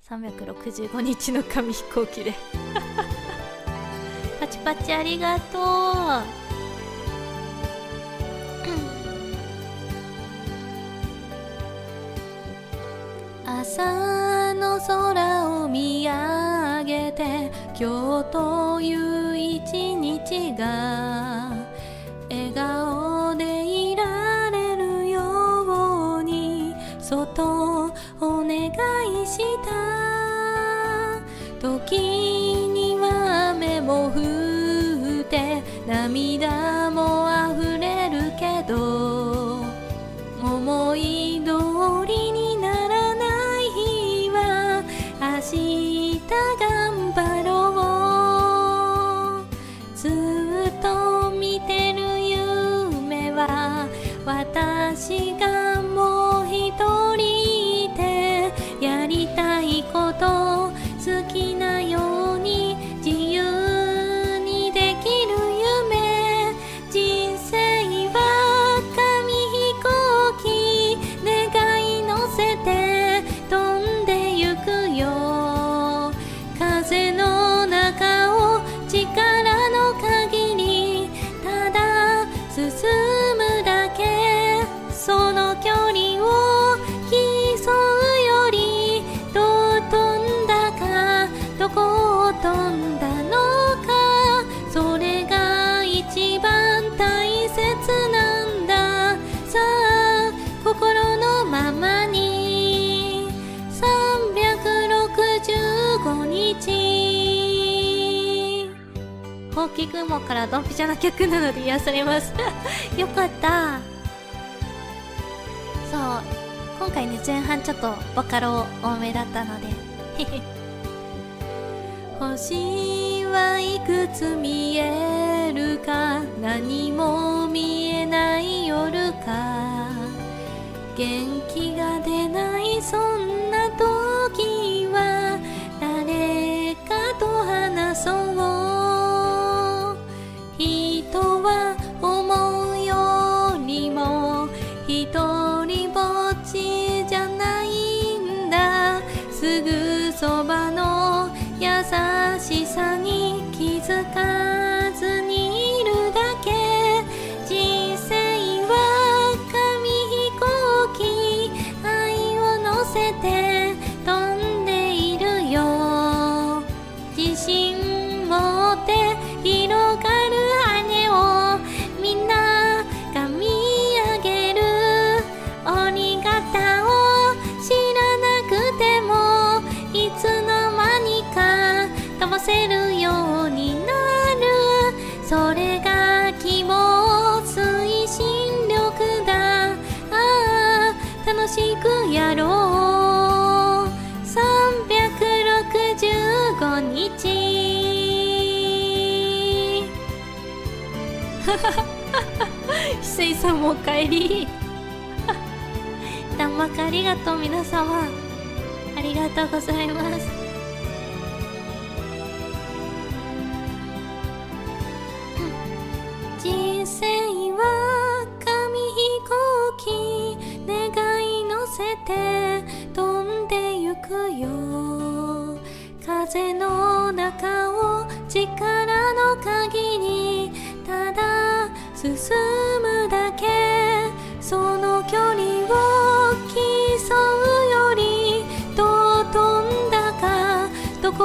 365日の紙飛行機でパチパチありがとう。朝の空を見上げて今日という一日が笑顔でいられるようにそっとお願いした時には雨も降って涙も溢れるけど思い通りにならない日は明日頑張ろう。ずっと見てる夢は私がもう一人いてやりたいこと好きなように自由にできる夢。人生は紙飛行機願い乗せて飛んでゆくよ。風の中を力の限りただ進むだけ。その距離を競うよりどう飛んだかどこを飛んだのかそれが一番大切なんだ。さあ心のままに365日。大きくもからドンピシャな曲なので癒されますよかった。そう今回ね前半ちょっとボカロ多めだったので星はいくつ見えるか何も見えない夜か元気が出ないそんな時は誰かと話そう。人は思うよりも一人ぼっちじゃないんだ。すぐそばの優しさに気づかずにいるだけ。人生は紙飛行機愛を乗せて飛んでいるよ。自信持って広がる羽をみんなが見上げる。ありがたを知らなくてもいつの間にか飛ばせるようになる。それが希望推進力だ。ああ楽しくやろう365日ひせいさんもおかえり弾幕ありがとう。皆様ありがとうございます。人生は紙飛行機願い乗せて飛んでゆくよ。風の中を力の限りただ進むだけ。その距離を競うよりどう飛んだかどこ